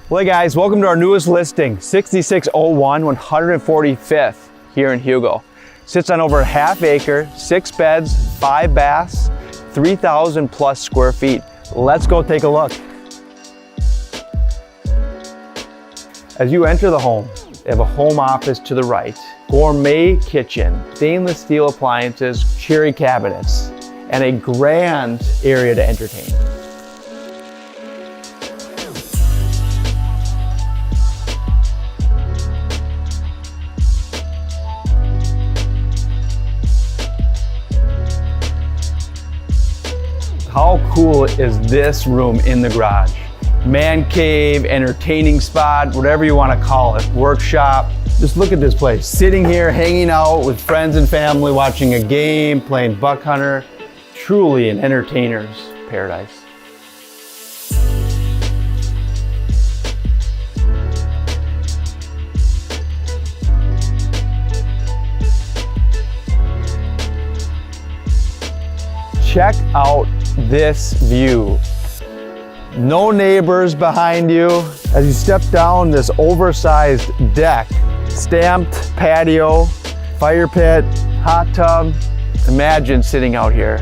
Well, hey guys, welcome to our newest listing, 6601 145th here in Hugo. Sits on over a half acre, 6 beds, 5 baths, 3,000 plus square feet. Let's go take a look. As you enter the home, they have a home office to the right, gourmet kitchen, stainless steel appliances, cherry cabinets, and a grand area to entertain. How cool is this room in the garage? Man cave, entertaining spot, whatever you want to call it, workshop. Just look at this place. Sitting here, hanging out with friends and family, watching a game, playing buck hunter. Truly an entertainer's paradise. Check out this view. No neighbors behind you. As you step down this oversized deck, stamped patio, fire pit, hot tub. Imagine sitting out here